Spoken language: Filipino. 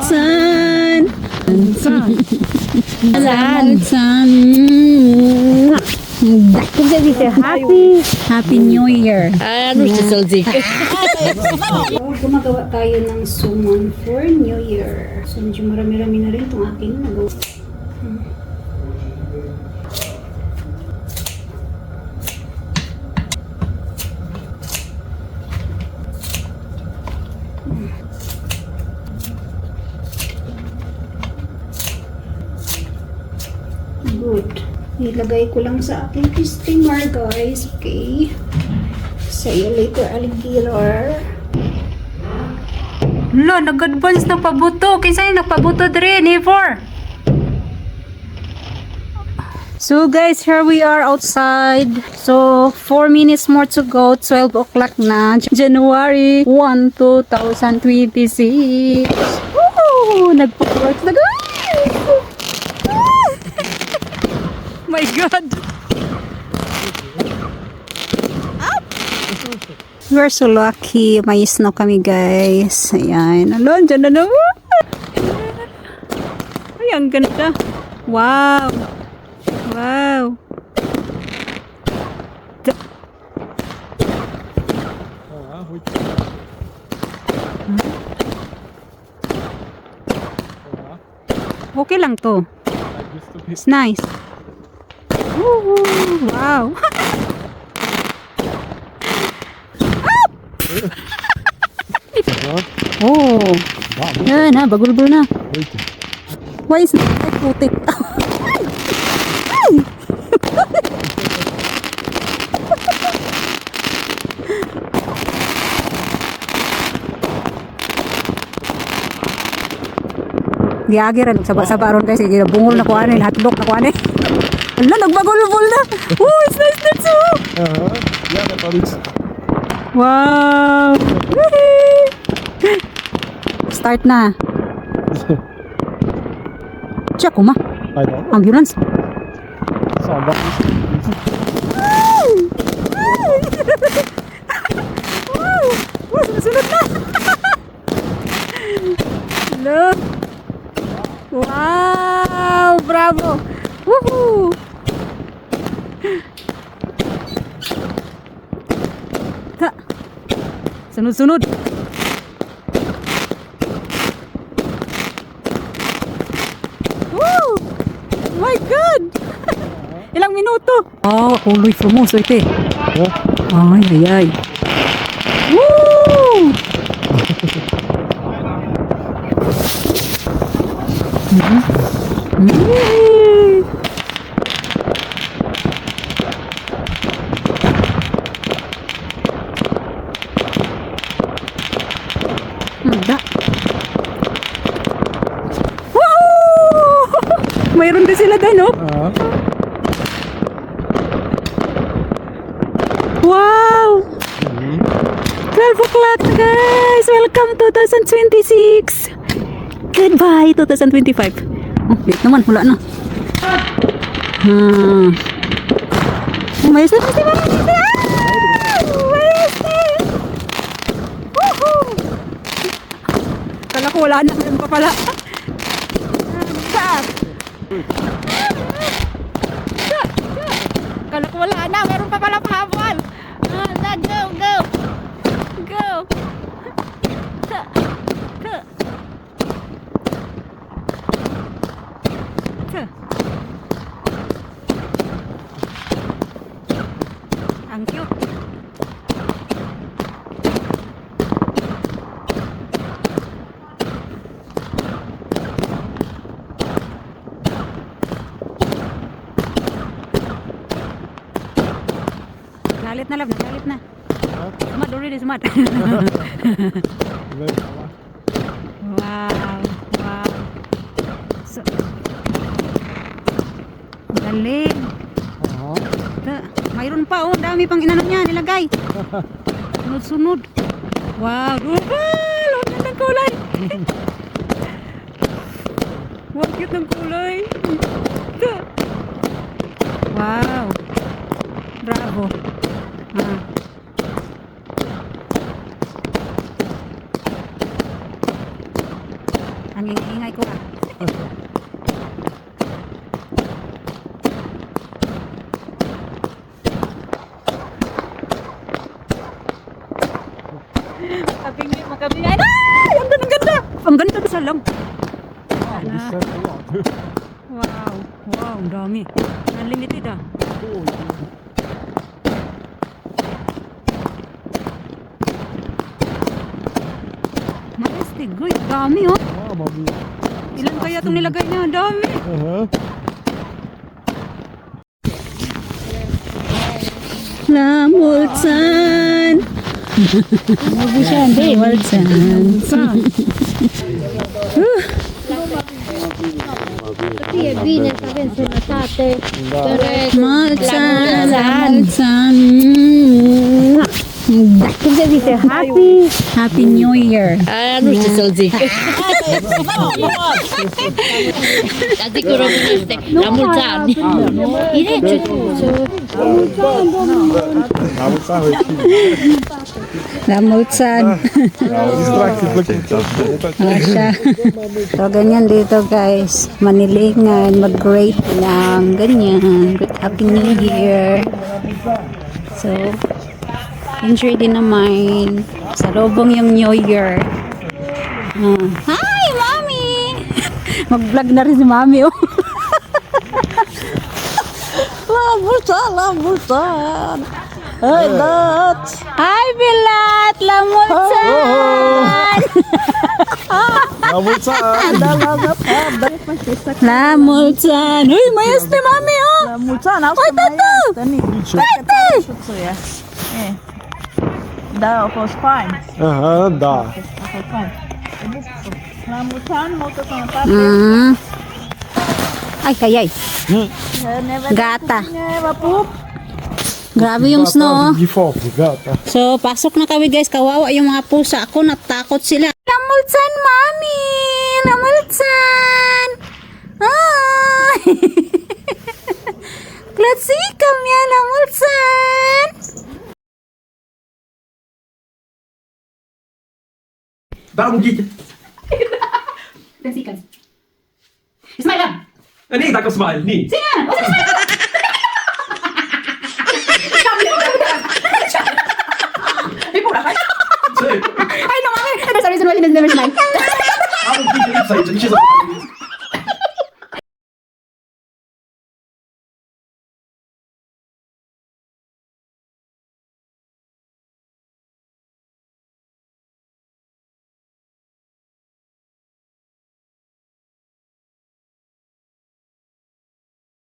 Alsan! Alsan! Kung sabi siya, Happy New Year! Ano siya salzik? Gumagawa tayo ng suman for New Year. So, medyo marami-rami na rin itong aking nagawa. Good. Ilagay ko lang sa aking steamer, guys. Okay. See you later, alligator. Lo, nag-advance na pabuto. Kinsa yung nagpabuto dre, never. So guys, here we are outside. So 4 minutes more to go. 12 o'clock na. January 1, 2026. Woo! Nagpo-work na guys! My God! We're so lucky. May snow kami guys. Ayan. Alon, dyan na naman. Ay, ang ganda. Wow. Wow. Okay lang to. It's nice. Woo! Wow. Oh. Yan na, bagulbol na. Why is it putik? Giagiran saba-saba ron guys, bungol na kuanin, hotdog na kuanin. Ala, nagbagulbol na. Oh, it's nice that too. Ja, dat was iets. Wow. Start na. Check ma. Hij dan? Ambulance. Samba. Wow, sunod na. Look. Wow, bravo. Woohoo. Ta. Sunod-sunod. Woo! My God! Ilang minuto? Oh, kuloy frumoso ito eh. Ay, ay, ay. Woo! Ada. Woo! Mayroon din sila doon, oh. Wow! 12 o'clock, guys! Welcome 2026! Goodbye 2025! Oh, wait naman, wala na. May isa. Woohoo! Kala ko wala na, meron pa pala. Kala ko wala na, meron pa pala pahabol. Go, go! Go! Ang cute. Galit na, love. Galit na. Smart already, smart. Wow. Wow. So, galing. Mayroon pa, oh. Dami pang inanong niya. Nilagay. Sunod-sunod. Wow. Lord ng kulay. Wow, cute ng kulay. Wow. Bravo. Ang ingay ko ah. Makabingay. Ay! Ang ganda, ang ganda! Ang ganda sa lang. This is a lot. Wow. Wow, ang dami. Unlimited ah. Maestig, good. Dami oh. Ah, mami. Ilan kaya itong nilagay niya? Ang dami. Lamulsan. Lamulsan. Lamulsan. Kung sa dito, happy. Happy New Year. Ano si Solzi? Dati ko rin este. Lamultan. Ine, Namusta hoiti. Lamulsan. Distracted looking. Asya. So, ganyan dito guys. Manilingan, mag-great lang. Ganyan. Good Happy New Year. So, enjoy din naman. Sa lobong yung New Year. Hi, Mami! Mag-vlog na rin si Mami, oh. Lamulsan, lamulsan. Hi, Lat! Hi, Bilat! Lamulsan! Namusta. Lamulsan! Uy, mayas ni Mami, oh! Lamulsan, ako Ay, tato! Tete! Da, ako fine. Aha, da. Ako fine. Lamulsan, mo to sa mata. Ay, kayay. Gata. Mapup. Grabe yung snow, oh. Before, gata. So, pasok na kami guys. Kawawa yung mga pusa. Ako, natakot sila. Lamulsan, Mami! Lamulsan! Ay! Klasikam yan, Lamulsan! Baka mo gigit. Klasikam. Smile lang! Ano yung takot smile? Ni? Ay, no, Mami! That's the reason why he doesn't never smile. Ako gigit. She's a...